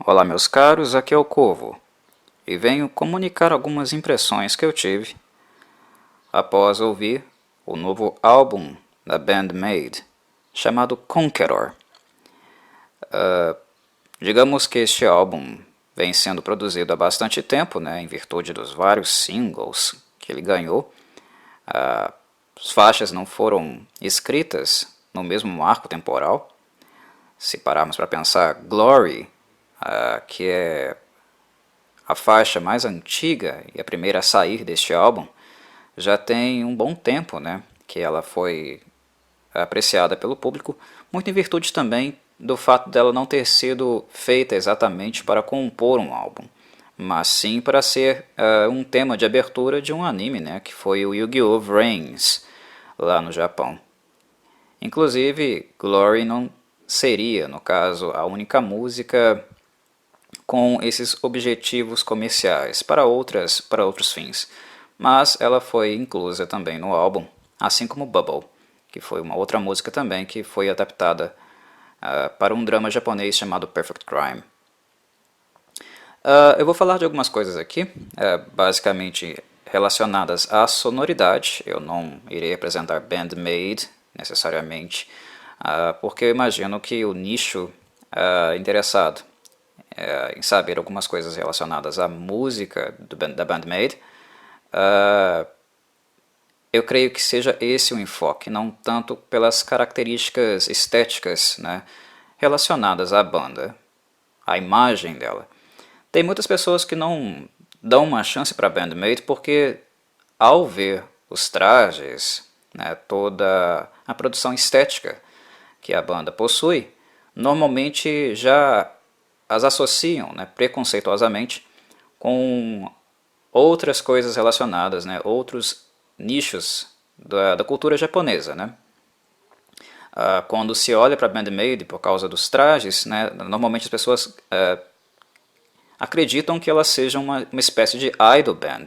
Olá meus caros, aqui é o Corvo e venho comunicar algumas impressões que eu tive após ouvir o novo álbum da Band Maid, chamado Conqueror. Digamos que este álbum vem sendo produzido há bastante tempo, em virtude dos vários singles que ele ganhou. As faixas não foram escritas no mesmo marco temporal. Se pararmos para pensar, Glory, que é a faixa mais antiga e a primeira a sair deste álbum, já tem um bom tempo, que ela foi apreciada pelo público, muito em virtude também do fato dela não ter sido feita exatamente para compor um álbum, mas sim para ser um tema de abertura de um anime, que foi o Yu-Gi-Oh! Vrains, lá no Japão. Inclusive, Glory não seria, no caso, a única música com esses objetivos comerciais para outros fins, mas ela foi inclusa também no álbum, assim como Bubble, que foi uma outra música também que foi adaptada para um drama japonês chamado Perfect Crime. Eu vou falar de algumas coisas aqui, basicamente relacionadas à sonoridade. Eu não irei apresentar Band Maid necessariamente, porque eu imagino que o nicho interessado em saber algumas coisas relacionadas à música da Band Maid, eu creio que seja esse o enfoque, não tanto pelas características estéticas relacionadas à banda, à imagem dela. Tem muitas pessoas que não dão uma chance para a Band Maid porque, ao ver os trajes, toda a produção estética que a banda possui, normalmente já as associam preconceituosamente com outras coisas relacionadas, outros nichos da cultura japonesa. Quando se olha para a Band Maid por causa dos trajes, normalmente as pessoas acreditam que ela seja uma espécie de idol band,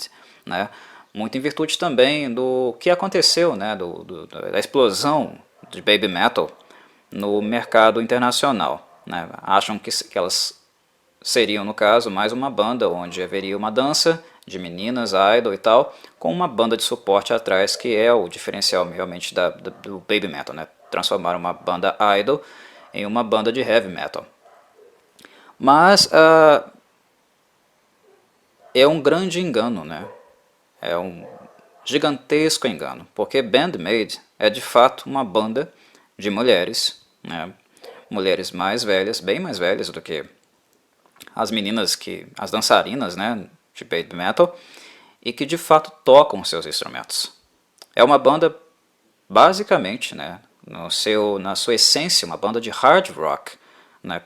muito em virtude também do que aconteceu, da explosão de baby metal no mercado internacional. Acham que elas seriam, no caso, mais uma banda onde haveria uma dança de meninas, idol e tal, com uma banda de suporte atrás, que é o diferencial realmente do baby metal, transformar uma banda idol em uma banda de heavy metal. Mas é um grande engano, é um gigantesco engano, porque Band Maid é de fato uma banda de mulheres, mulheres mais velhas, bem mais velhas do que as meninas, as dançarinas de baby metal, e que de fato tocam seus instrumentos. É uma banda basicamente, na sua essência, uma banda de hard rock,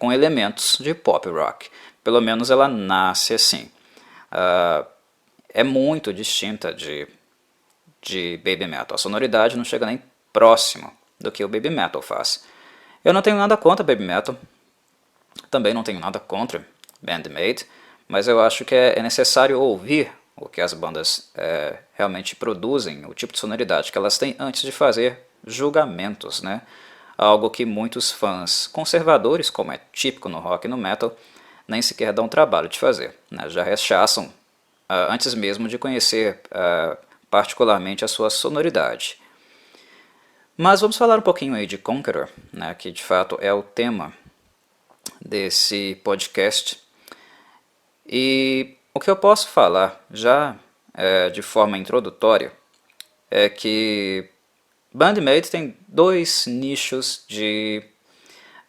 com elementos de pop rock. Pelo menos ela nasce assim. É muito distinta de baby metal. A sonoridade não chega nem próximo do que o baby metal faz. Eu não tenho nada contra baby metal, também não tenho nada contra Band Maid, mas eu acho que é necessário ouvir o que as bandas realmente produzem, o tipo de sonoridade que elas têm antes de fazer julgamentos, algo que muitos fãs conservadores, como é típico no rock e no metal, nem sequer dão trabalho de fazer, já rechaçam antes mesmo de conhecer particularmente a sua sonoridade. Mas vamos falar um pouquinho aí de Conqueror, que de fato é o tema desse podcast. E o que eu posso falar já de forma introdutória é que Band Maid tem dois nichos de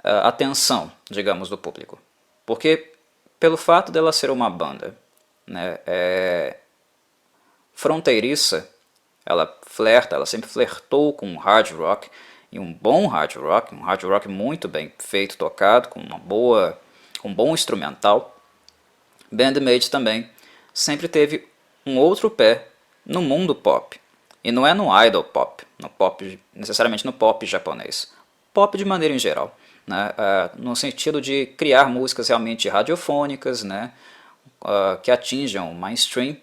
atenção, digamos, do público. Porque pelo fato dela ser uma banda fronteiriça, ela sempre flertou com o hard rock, e um bom hard rock, um hard rock muito bem feito, tocado, com um bom instrumental. Band Maid também sempre teve um outro pé no mundo pop, e não é no idol pop, necessariamente no pop japonês, pop de maneira em geral, no sentido de criar músicas realmente radiofônicas, que atinjam o mainstream,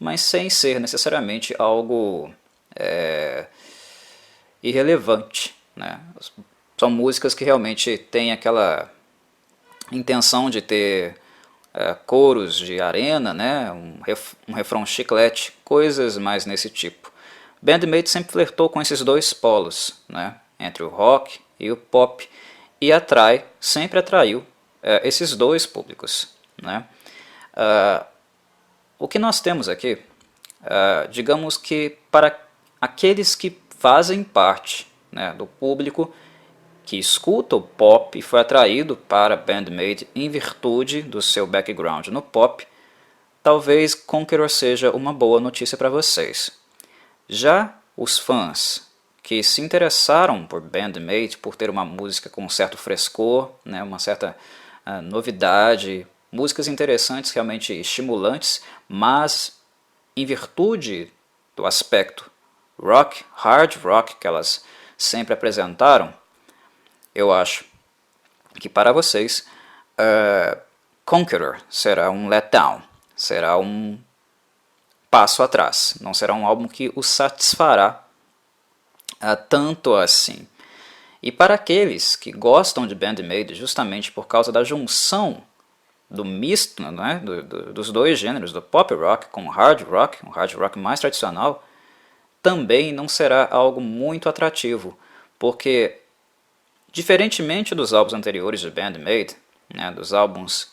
mas sem ser necessariamente algo irrelevante. São músicas que realmente têm aquela intenção de ter coros de arena, né, um refrão chiclete, coisas mais nesse tipo. Bandmate sempre flertou com esses dois polos, né, entre o rock e o pop, e sempre atraiu esses dois públicos, né. O que nós temos aqui, digamos que para aqueles que fazem parte, né, do público que escuta o pop e foi atraído para Bandmate em virtude do seu background no pop, talvez Conqueror seja uma boa notícia para vocês. Já os fãs que se interessaram por Bandmate, por ter uma música com um certo frescor, né, uma certa novidade, músicas interessantes, realmente estimulantes, mas em virtude do aspecto rock, hard rock que elas sempre apresentaram, eu acho que para vocês Conqueror será um letdown, será um passo atrás, não será um álbum que os satisfará tanto assim. E para aqueles que gostam de Bandmate justamente por causa da junção do misto, né, dos dois gêneros, do pop rock com o hard rock, um hard rock mais tradicional, também não será algo muito atrativo, porque diferentemente dos álbuns anteriores de Bandmate, né, dos álbuns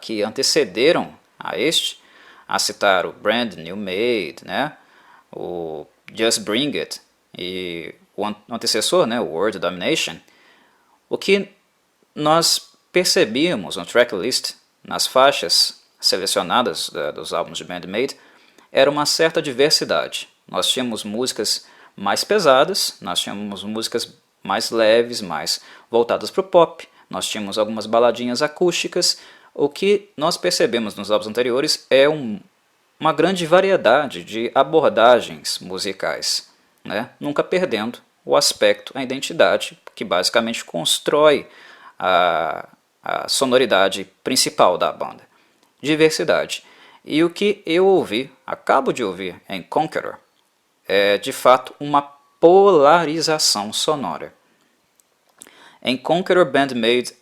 que antecederam a este, a citar o Brand New Made, né, o Just Bring It e o antecessor, né, o World Domination, o que nós percebíamos no tracklist, nas faixas selecionadas dos álbuns de Bandmate, era uma certa diversidade. Nós tínhamos músicas mais pesadas, nós tínhamos músicas mais leves, mais voltadas para o pop, nós tínhamos algumas baladinhas acústicas. O que nós percebemos nos álbuns anteriores é uma grande variedade de abordagens musicais, né? Nunca perdendo o aspecto, a identidade, que basicamente constrói a sonoridade principal da banda. Diversidade. E o que eu acabo de ouvir em Conqueror, é de fato uma polarização sonora. Em Conqueror, Bandmate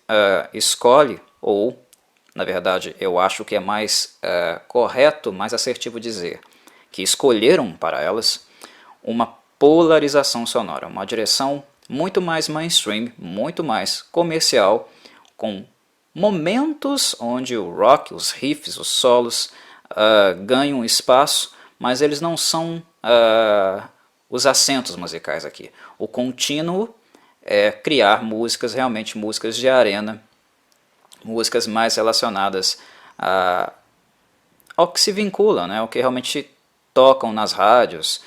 escolhe, ou na verdade eu acho que é mais correto, mais assertivo dizer, que escolheram para elas uma polarização sonora, uma direção muito mais mainstream, muito mais comercial, com momentos onde o rock, os riffs, os solos ganham espaço, mas eles não são os acentos musicais aqui. O contínuo é criar músicas, realmente músicas de arena, músicas mais relacionadas ao que se vincula, né, ao que realmente tocam nas rádios,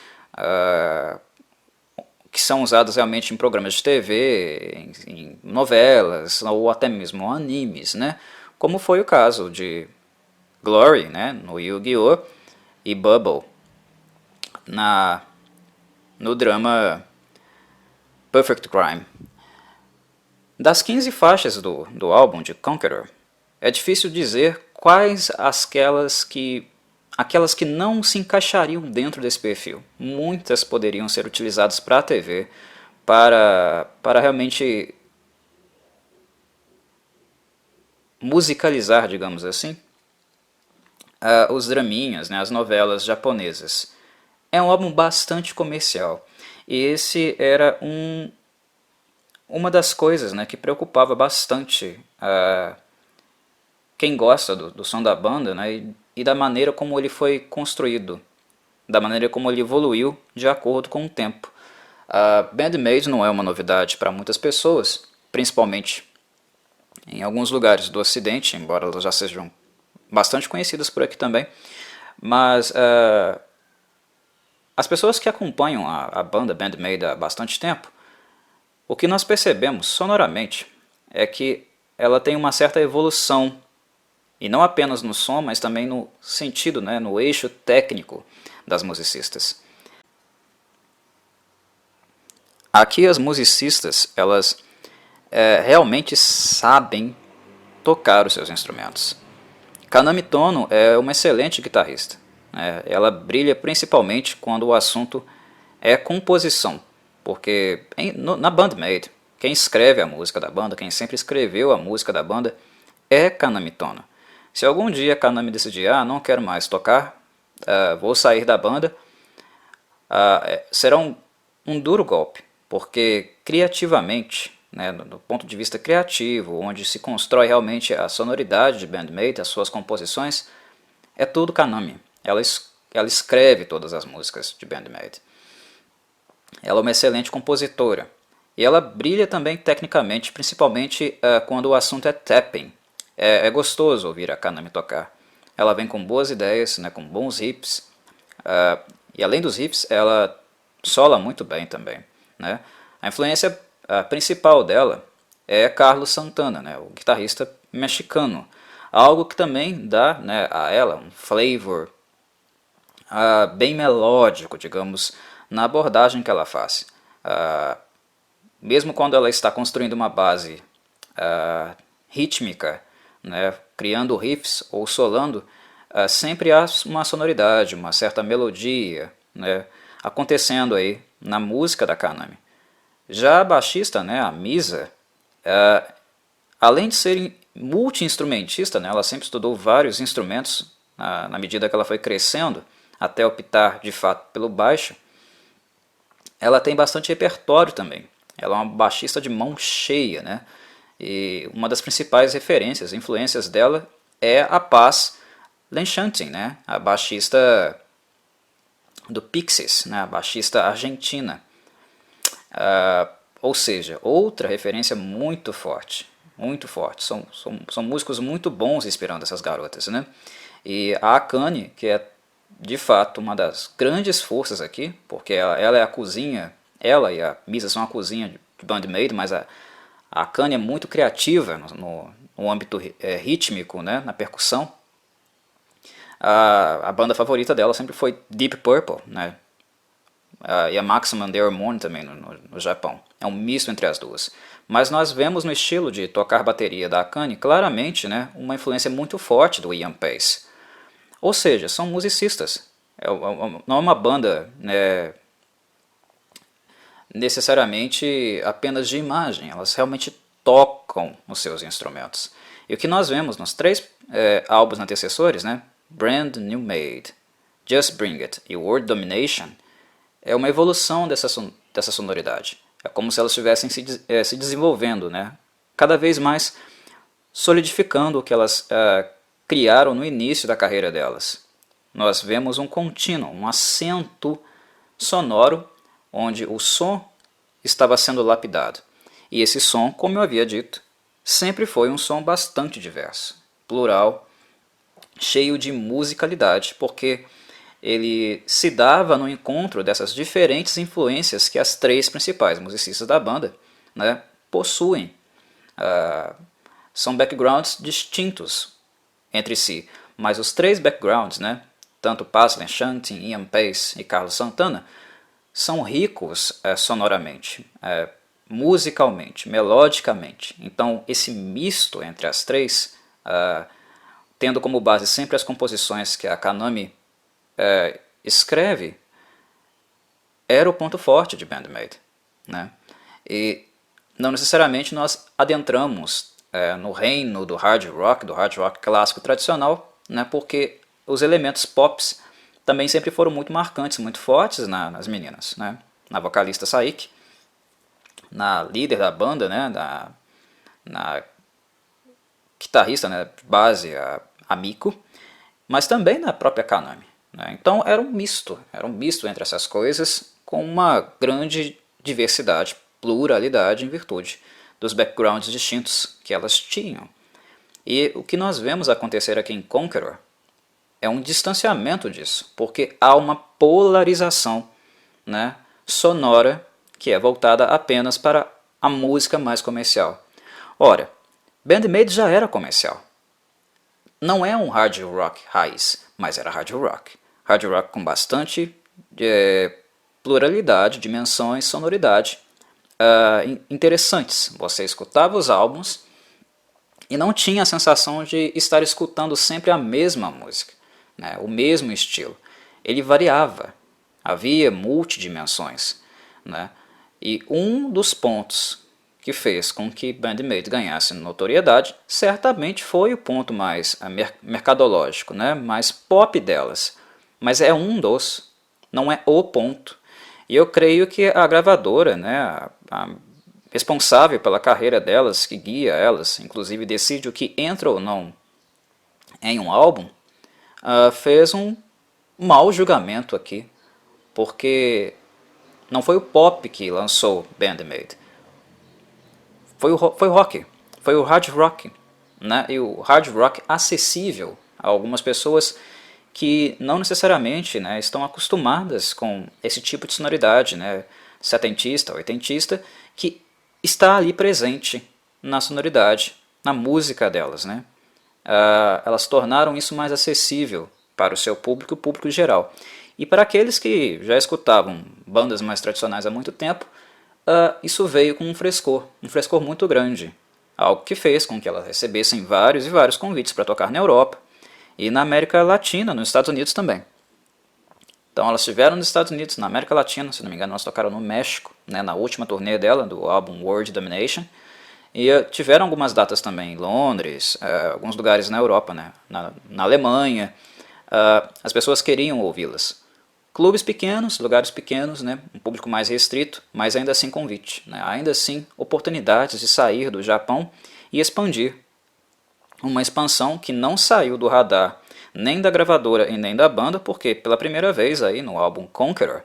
que são usadas realmente em programas de TV, em novelas, ou até mesmo animes, né, como foi o caso de Glory, né, no Yu-Gi-Oh! E Bubble no drama Perfect Crime. Das 15 faixas do álbum de Conqueror, é difícil dizer quais aquelas que não se encaixariam dentro desse perfil. Muitas poderiam ser utilizadas para a TV, para realmente musicalizar, digamos assim, os draminhas, né, as novelas japonesas. É um álbum bastante comercial. E esse era uma das coisas, né, que preocupava bastante quem gosta do som da banda, né, e da maneira como ele foi construído, da maneira como ele evoluiu de acordo com o tempo. Bandmate não é uma novidade para muitas pessoas, principalmente em alguns lugares do Ocidente, embora elas já sejam bastante conhecidas por aqui também, mas as pessoas que acompanham a banda Bandmate há bastante tempo, o que nós percebemos sonoramente é que ela tem uma certa evolução, e não apenas no som, mas também no sentido, né, no eixo técnico das musicistas. Aqui as musicistas, elas realmente sabem tocar os seus instrumentos. Kanami Tono é uma excelente guitarrista. Ela brilha principalmente quando o assunto é composição, porque na Bandmate, quem escreve a música da banda, quem sempre escreveu a música da banda, é Kanami-Tona. Se algum dia a Kanami decidir, não quero mais tocar, vou sair da banda, será um duro golpe, porque criativamente, né, do ponto de vista criativo, onde se constrói realmente a sonoridade de Bandmate, as suas composições, é tudo Kanami. Ela escreve todas as músicas de Bandmate. Ela é uma excelente compositora. E ela brilha também tecnicamente, principalmente quando o assunto é tapping. É gostoso ouvir a Kanami tocar. Ela vem com boas ideias, né, com bons riffs. E além dos riffs, ela sola muito bem também. Né? A influência principal dela é Carlos Santana, né, o guitarrista mexicano. Algo que também dá, né, a ela um flavor bem melódico, digamos, na abordagem que ela faz. Mesmo quando ela está construindo uma base rítmica, né, criando riffs ou solando, sempre há uma sonoridade, uma certa melodia, né, acontecendo aí na música da Kanami. Já a baixista, né, a Misa, além de ser multi-instrumentista, né, ela sempre estudou vários instrumentos na medida que ela foi crescendo, até optar de fato pelo baixo. Ela tem bastante repertório também. Ela é uma baixista de mão cheia, né? E uma das principais referências, influências dela é a Paz Lenchantin, né? A baixista do Pixies, né? A baixista argentina. Ou seja, outra referência muito forte, muito forte. São músicos muito bons inspirando essas garotas, né? E a Akane, que é de fato uma das grandes forças aqui, porque ela é a cozinha, ela e a Misa são a cozinha de Bandmate, mas a Akane é muito criativa no âmbito rítmico, né, na percussão. A banda favorita dela sempre foi Deep Purple, né, e a Maximum The Hormone também no Japão. É um misto entre as duas. Mas nós vemos no estilo de tocar bateria da Akane claramente, né, uma influência muito forte do Ian Pace. Ou seja, são musicistas. Não é uma banda, né, necessariamente apenas de imagem. Elas realmente tocam os seus instrumentos. E o que nós vemos nos três álbuns antecessores, né, Brand New Made, Just Bring It e World Domination, é uma evolução dessa sonoridade. É como se elas estivessem se desenvolvendo, né, cada vez mais solidificando o que elas criaram no início da carreira delas. Nós vemos um contínuo, um acento sonoro, onde o som estava sendo lapidado. E esse som, como eu havia dito, sempre foi um som bastante diverso, plural, cheio de musicalidade, porque ele se dava no encontro dessas diferentes influências que as três principais musicistas da banda, né, possuem. São backgrounds distintos entre si, mas os três backgrounds, né, tanto Paz Lenchantin, Ian Pace e Carlos Santana, são ricos sonoramente, musicalmente, melodicamente. Então esse misto entre as três, tendo como base sempre as composições que a Kanami escreve, era o ponto forte de Bandmate, né? E não necessariamente nós adentramos no reino do hard rock clássico tradicional, né, porque os elementos pops também sempre foram muito marcantes, muito fortes nas meninas, né, na vocalista Saiki, na líder da banda, né, na guitarrista, né, base, a Miko, mas também na própria Kanami, né. Então era um misto entre essas coisas, com uma grande diversidade, pluralidade em virtude dos backgrounds distintos que elas tinham. E o que nós vemos acontecer aqui em Conqueror é um distanciamento disso, porque há uma polarização, né, sonora que é voltada apenas para a música mais comercial. Ora, Bandmate já era comercial. Não é um hard rock raiz, mas era hard rock. Hard rock com bastante pluralidade, dimensões, sonoridade interessantes. Você escutava os álbuns e não tinha a sensação de estar escutando sempre a mesma música, né, o mesmo estilo. Ele variava, havia multidimensões, né, e um dos pontos que fez com que Band-Maid ganhasse notoriedade certamente foi o ponto mais mercadológico, né, mais pop delas. Mas é um dos, não é o ponto. E eu creio que a gravadora, né, a responsável pela carreira delas, que guia elas, inclusive decide o que entra ou não em um álbum, fez um mau julgamento aqui, porque não foi o pop que lançou Band-Maid, foi o rock, foi o hard rock, né? E o hard rock acessível a algumas pessoas que não necessariamente, né, estão acostumadas com esse tipo de sonoridade, né, setentista, oitentista, que está ali presente na sonoridade, na música delas, né? Elas tornaram isso mais acessível para o seu público, o público geral. E para aqueles que já escutavam bandas mais tradicionais há muito tempo, isso veio com um frescor muito grande, algo que fez com que elas recebessem vários e vários convites para tocar na Europa e na América Latina, nos Estados Unidos também. Então elas estiveram nos Estados Unidos, na América Latina, se não me engano elas tocaram no México, né, na última turnê dela, do álbum World Domination, e tiveram algumas datas também em Londres, alguns lugares na Europa, né, na Alemanha. As pessoas queriam ouvi-las. Clubes pequenos, lugares pequenos, né, um público mais restrito, mas ainda assim convite, né, ainda assim oportunidades de sair do Japão e expandir. Uma expansão que não saiu do radar nem da gravadora e nem da banda, porque pela primeira vez aí no álbum Conqueror,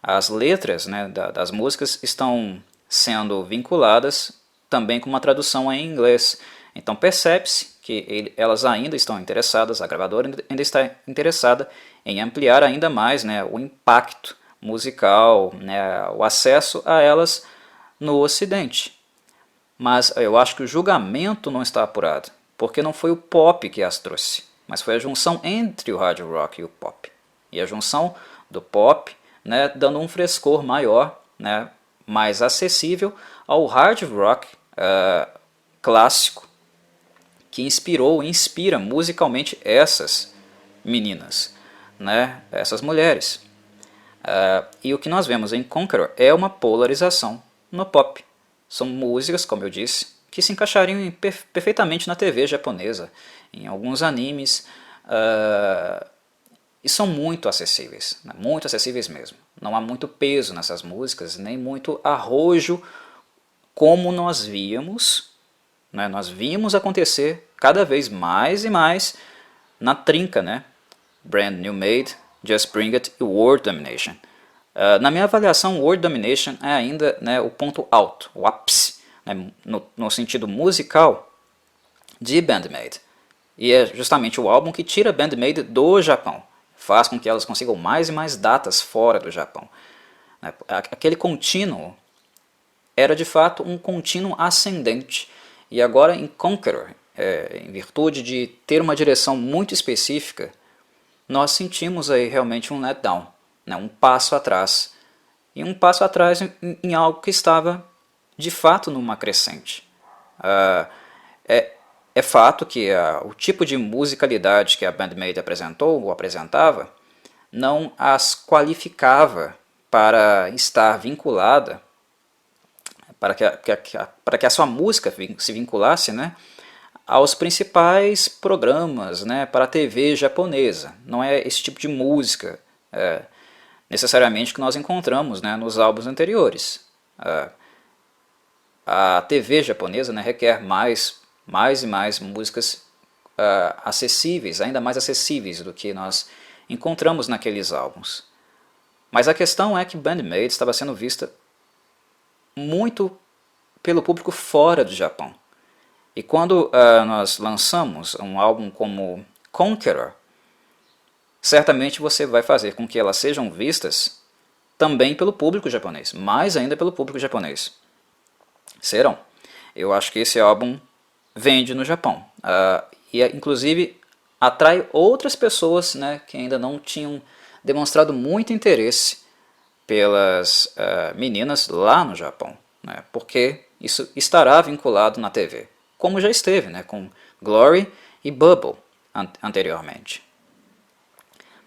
as letras, né, das músicas estão sendo vinculadas também com uma tradução em inglês. Então percebe-se que elas ainda estão interessadas, a gravadora ainda está interessada em ampliar ainda mais, né, o impacto musical, né, o acesso a elas no Ocidente. Mas eu acho que o julgamento não está apurado, porque não foi o pop que as trouxe, mas foi a junção entre o hard rock e o pop. E a junção do pop, né, dando um frescor maior, né, mais acessível ao hard rock clássico, que inspirou e inspira musicalmente essas meninas, né, essas mulheres. E o que nós vemos em Conqueror é uma polarização no pop. São músicas, como eu disse, que se encaixariam perfeitamente na TV japonesa, em alguns animes, e são muito acessíveis, né? Muito acessíveis mesmo. Não há muito peso nessas músicas, nem muito arrojo, como nós víamos, né? Nós vimos acontecer cada vez mais e mais na trinca, né? Brand New Made, Just Bring It e World Domination. Na minha avaliação, World Domination é ainda, né, o ponto alto, o ápice, né, no sentido musical de Band-Maid. E é justamente o álbum que tira Band-Maid do Japão, faz com que elas consigam mais e mais datas fora do Japão. Aquele contínuo era de fato um contínuo ascendente, e agora em Conqueror, em virtude de ter uma direção muito específica, nós sentimos aí realmente um letdown, né, um passo atrás. E um passo atrás em algo que estava de fato numa crescente. É fato que o tipo de musicalidade que a Band-Maid apresentou ou apresentava não as qualificava para estar vinculada, para que a sua música se vinculasse, né, aos principais programas, né, para a TV japonesa. Não é esse tipo de música necessariamente que nós encontramos, né, nos álbuns anteriores. A TV japonesa, né, requer mais e mais músicas acessíveis, ainda mais acessíveis do que nós encontramos naqueles álbuns. Mas a questão é que Band-Maid estava sendo vista muito pelo público fora do Japão. E quando nós lançamos um álbum como Conqueror, certamente você vai fazer com que elas sejam vistas também pelo público japonês, mais ainda pelo público japonês. Serão. Eu acho que esse álbum vende no Japão. E inclusive atrai outras pessoas, né, que ainda não tinham demonstrado muito interesse pelas meninas lá no Japão, né, porque isso estará vinculado na TV, como já esteve, né, com Glory e Bubble anteriormente.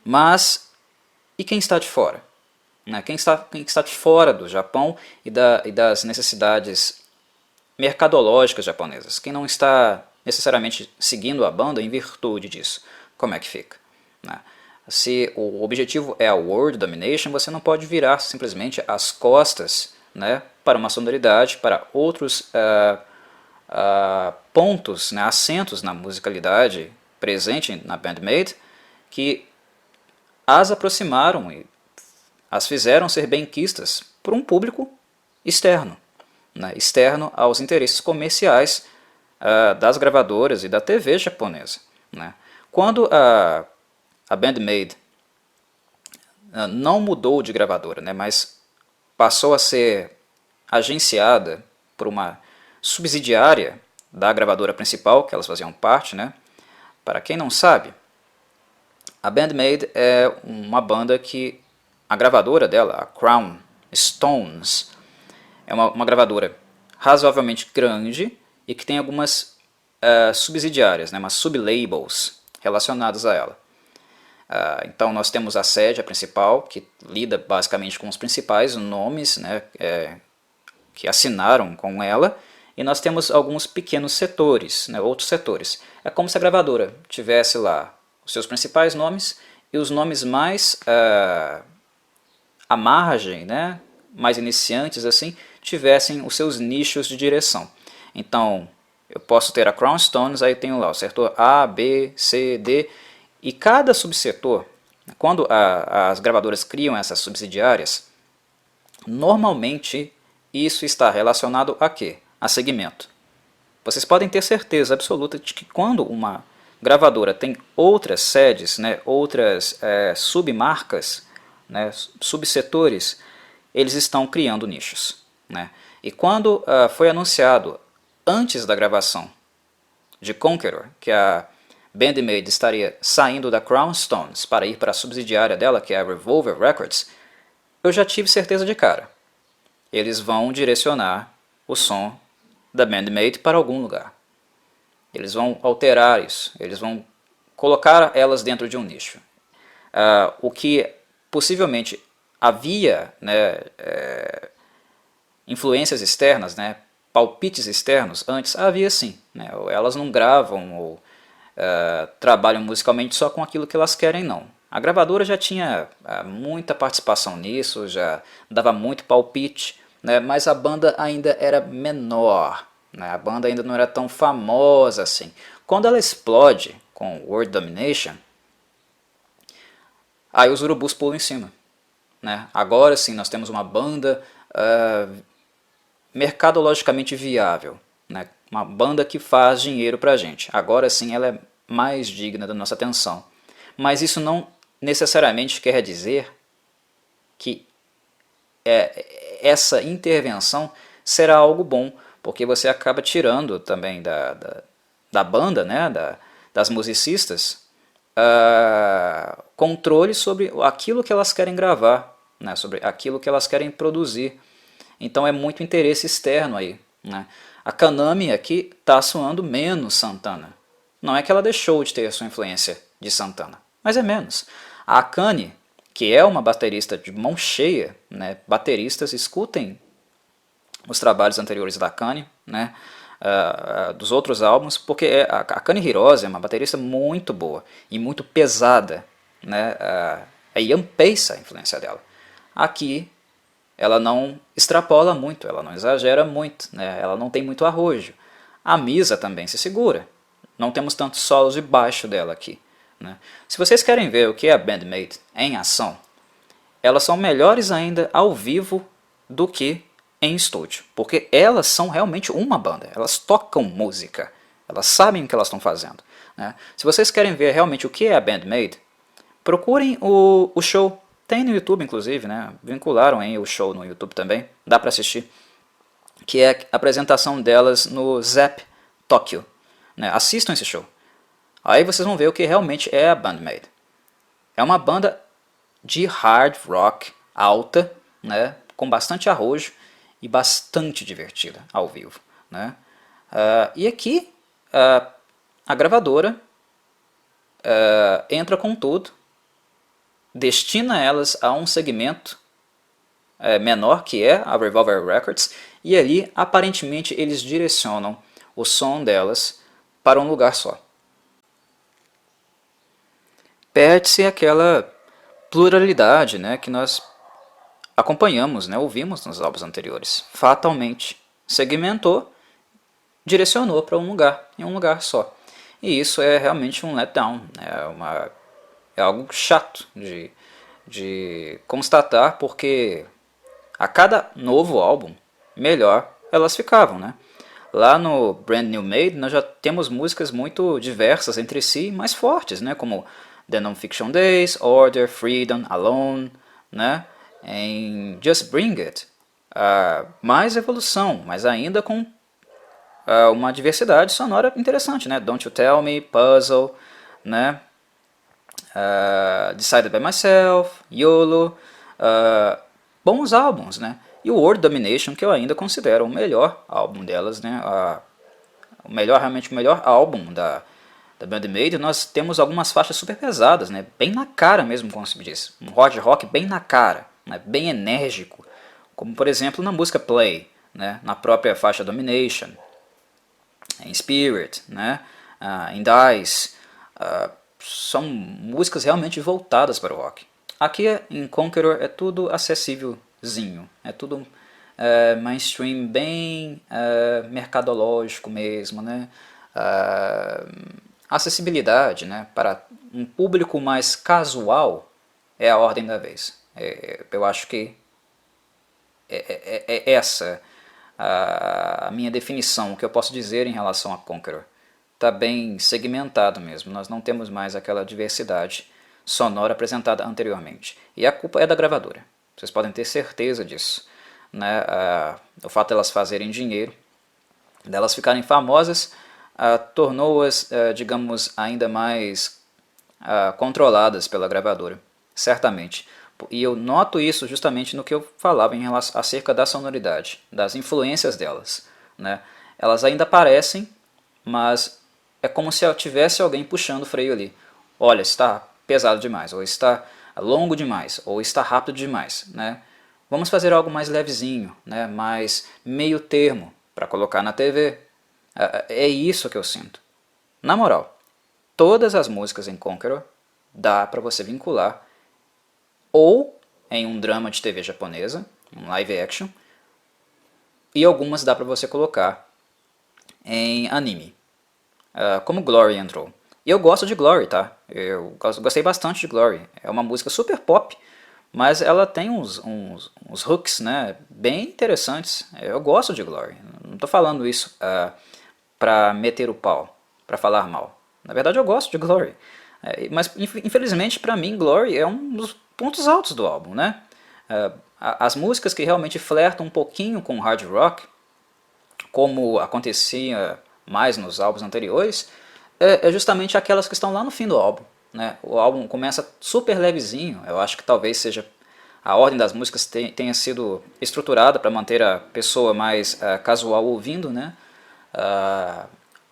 Mas, e quem está de fora? Quem está de fora do Japão e das necessidades mercadológicas japonesas. Quem não está necessariamente seguindo a banda em virtude disso, como é que fica? Né? Se o objetivo é a World Domination, você não pode virar simplesmente as costas, né, para uma sonoridade, para outros pontos, né, acentos na musicalidade presente na Band-Maid, que as aproximaram e as fizeram ser benquistas por um público externo, né, externo aos interesses comerciais das gravadoras e da TV japonesa. Né. Quando a Band-Maid não mudou de gravadora, né, mas passou a ser agenciada por uma subsidiária da gravadora principal, que elas faziam parte, né. Para quem não sabe, a Band-Maid é uma banda que a gravadora dela, a Crown Stones, é uma gravadora razoavelmente grande e que tem algumas subsidiárias, né, umas sublabels relacionadas a ela. Então nós temos a sede, a principal, que lida basicamente com os principais nomes, né, que assinaram com ela, e nós temos alguns pequenos setores, né, outros setores. É como se a gravadora tivesse lá os seus principais nomes e os nomes mais à margem, né, mais iniciantes assim, tivessem os seus nichos de direção. Então eu posso ter a Crown Stones, aí tenho lá o setor A, B, C, D, e cada subsetor, quando as gravadoras criam essas subsidiárias, normalmente isso está relacionado a quê? A segmento. Vocês podem ter certeza absoluta de que quando uma gravadora tem outras sedes, né, outras submarcas, né, subsetores, eles estão criando nichos. Né? E quando foi anunciado antes da gravação de Conqueror, que a Band-Maid estaria saindo da Crown Stones para ir para a subsidiária dela, que é a Revolver Records, eu já tive certeza de cara. Eles vão direcionar o som da Band-Maid para algum lugar. Eles vão alterar isso, eles vão colocar elas dentro de um nicho. O que possivelmente havia, né, influências externas, né, palpites externos, antes havia sim. Né, elas não gravam ou trabalham musicalmente só com aquilo que elas querem, não. A gravadora já tinha muita participação nisso, já dava muito palpite, né, mas a banda ainda era menor, né, a banda ainda não era tão famosa assim. Quando ela explode com World Domination, aí os urubus pulam em cima. Né. Agora sim nós temos uma banda mercadologicamente viável, né, uma banda que faz dinheiro pra gente. Agora sim ela é mais digna da nossa atenção. Mas isso não necessariamente quer dizer que essa intervenção será algo bom, porque você acaba tirando também da banda, né, das musicistas, controle sobre aquilo que elas querem gravar, né, sobre aquilo que elas querem produzir. Então é muito interesse externo aí. Né. A Kanami aqui está soando menos Santana. Não é que ela deixou de ter sua influência de Santana, mas é menos. A Akane, que é uma baterista de mão cheia, né, bateristas, escutem os trabalhos anteriores da Akane, né, dos outros álbuns, porque a Akane Hirose é uma baterista muito boa e muito pesada. Né, é Ian Pace a influência dela. Aqui ela não extrapola muito, ela não exagera muito, né, ela não tem muito arrojo. A Misa também se segura. Não temos tantos solos de baixo dela aqui. Né? Se vocês querem ver o que é a Band-Maid em ação, elas são melhores ainda ao vivo do que em estúdio. Porque elas são realmente uma banda, elas tocam música, elas sabem o que elas estão fazendo. Né? Se vocês querem ver realmente o que é a Band-Maid, procurem o show. Tem no YouTube, inclusive, né? Vincularam aí o show no YouTube também, dá para assistir. Que é a apresentação delas no Zap Tokyo. Né? Assistam esse show. Aí vocês vão ver o que realmente é a Band-Maid. É uma banda de hard rock alta, né? Com bastante arrojo e bastante divertida ao vivo. Né? E aqui a gravadora entra com tudo, destina elas a um segmento menor, que é a Revolver Records, e ali aparentemente eles direcionam o som delas para um lugar só. Perde-se aquela pluralidade, né, que nós acompanhamos, né, ouvimos nos álbuns anteriores. Fatalmente segmentou, direcionou para um lugar, em um lugar só. E isso é realmente um letdown, é algo chato de constatar, porque a cada novo álbum, melhor elas ficavam, né? Lá no Brand New Made, nós já temos músicas muito diversas entre si, mais fortes, né? Como The Non-Fiction Days, Order, Freedom, Alone, né? Em Just Bring It, mais evolução, mas ainda com uma diversidade sonora interessante, né? Don't You Tell Me, Puzzle, né? Decided by Myself, YOLO, bons álbuns, né? E o World Domination, que eu ainda considero o melhor álbum delas, né? Realmente o melhor álbum da Band Made. Nós temos algumas faixas super pesadas, né? Bem na cara mesmo, como se diz. Um hard rock bem na cara, né? Bem enérgico. Como, por exemplo, na música Play, né? Na própria faixa Domination, em Spirit, né? Em Dice. São músicas realmente voltadas para o rock. Aqui em Conqueror é tudo acessívelzinho, é tudo mainstream, bem mercadológico mesmo, né? Acessibilidade, né, para um público mais casual é a ordem da vez. Eu acho que é essa a minha definição, o que eu posso dizer em relação a Conqueror. Está bem segmentado mesmo, nós não temos mais aquela diversidade sonora apresentada anteriormente. E a culpa é da gravadora, vocês podem ter certeza disso. Né? O fato de elas fazerem dinheiro, delas ficarem famosas, tornou-as, digamos, ainda mais controladas pela gravadora, certamente. E eu noto isso justamente no que eu falava em relação, acerca da sonoridade, das influências delas. Né? Elas ainda aparecem, mas é como se tivesse alguém puxando o freio ali. Olha, está pesado demais, ou está longo demais, ou está rápido demais. Né? Vamos fazer algo mais levezinho, né? Mais meio termo, para colocar na TV. É isso que eu sinto. Na moral, todas as músicas em Conqueror dá para você vincular ou em um drama de TV japonesa, um live action, e algumas dá para você colocar em anime, como Glory entrou. E eu gosto de Glory, tá? Eu gostei bastante de Glory. É uma música super pop, mas ela tem uns hooks, né, bem interessantes. Eu gosto de Glory. Não estou falando isso para meter o pau, para falar mal. Na verdade eu gosto de Glory. Mas infelizmente para mim Glory é um dos pontos altos do álbum, né? As músicas que realmente flertam um pouquinho com hard rock, como acontecia mais nos álbuns anteriores, é justamente aquelas que estão lá no fim do álbum. Né? O álbum começa super levezinho, eu acho que talvez seja a ordem das músicas tenha sido estruturada para manter a pessoa mais casual ouvindo, né?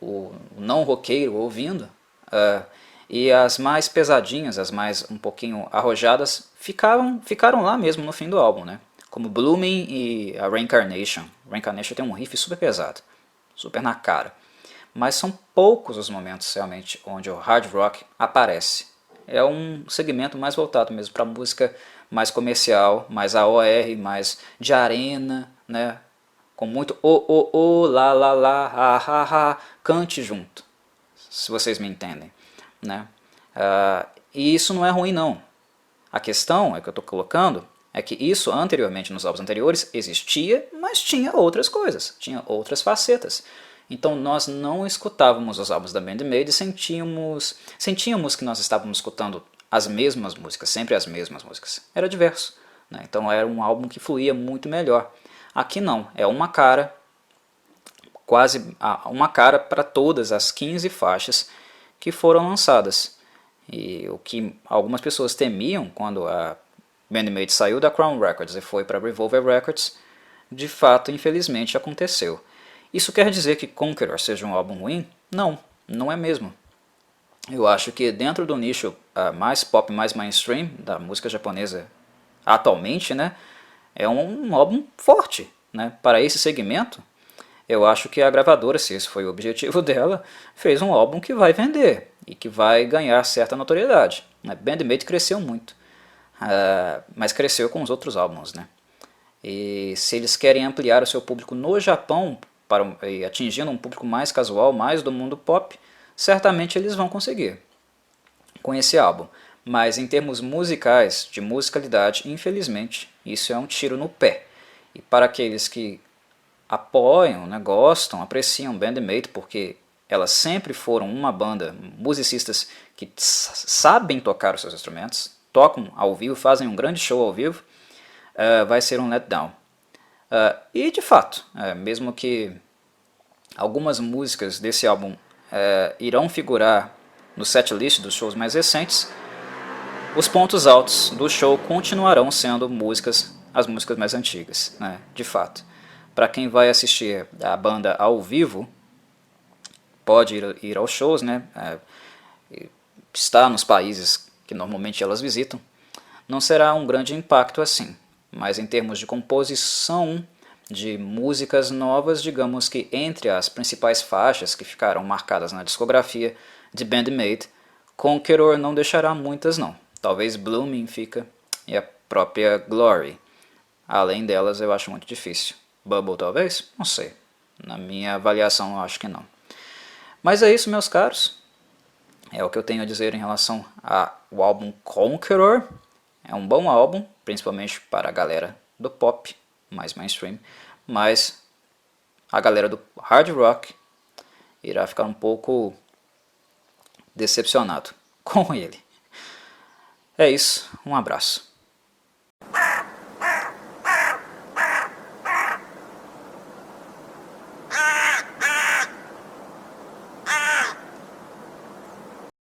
O não roqueiro ouvindo, e as mais pesadinhas, as mais um pouquinho arrojadas, ficaram lá mesmo no fim do álbum, né? Como Blooming e a Reincarnation. Reincarnation tem um riff super pesado, super na cara. Mas são poucos os momentos realmente onde o hard rock aparece. É um segmento mais voltado mesmo para música mais comercial, mais AOR, mais de arena, né? Com muito lá, ha, cante junto, se vocês me entendem. Né? E isso não é ruim não. A questão é que eu estou colocando é que isso anteriormente, nos álbuns anteriores, existia, mas tinha outras coisas, tinha outras facetas. Então nós não escutávamos os álbuns da Band Made e sentíamos que nós estávamos escutando as mesmas músicas, sempre as mesmas músicas. Era diverso. Né? Então era um álbum que fluía muito melhor. Aqui não, é uma cara, quase uma cara para todas as 15 faixas que foram lançadas. E o que algumas pessoas temiam quando a Bandmate saiu da Crown Records e foi para Revolver Records, de fato, infelizmente, aconteceu. Isso quer dizer que Conqueror seja um álbum ruim? Não, não é mesmo. Eu acho que dentro do nicho mais pop, mais mainstream da música japonesa atualmente, né, é um álbum forte. né, para esse segmento, eu acho que a gravadora, se esse foi o objetivo dela, fez um álbum que vai vender e que vai ganhar certa notoriedade. Band-Maid cresceu muito, mas cresceu com os outros álbuns, né? E se eles querem ampliar o seu público no Japão, e atingindo um público mais casual, mais do mundo pop, certamente eles vão conseguir com esse álbum. Mas em termos musicais, de musicalidade, infelizmente, isso é um tiro no pé. E para aqueles que apoiam, né, gostam, apreciam Band-Maid, porque elas sempre foram uma banda, musicistas que sabem tocar os seus instrumentos, tocam ao vivo, fazem um grande show ao vivo, vai ser um letdown. E de fato, mesmo que algumas músicas desse álbum irão figurar no setlist dos shows mais recentes, os pontos altos do show continuarão sendo as músicas mais antigas, né, de fato. Para quem vai assistir a banda ao vivo, pode ir aos shows, né, estar nos países que normalmente elas visitam, não será um grande impacto assim. Mas em termos de composição de músicas novas, digamos que entre as principais faixas que ficaram marcadas na discografia de Band-Maid, Conqueror não deixará muitas não. Talvez Blooming fica e a própria Glory. Além delas eu acho muito difícil. Bubble talvez? Não sei. Na minha avaliação eu acho que não. Mas é isso, meus caros. É o que eu tenho a dizer em relação ao álbum Conqueror. É um bom álbum, principalmente para a galera do pop, mais mainstream. Mas a galera do hard rock irá ficar um pouco decepcionado com ele. É isso, um abraço.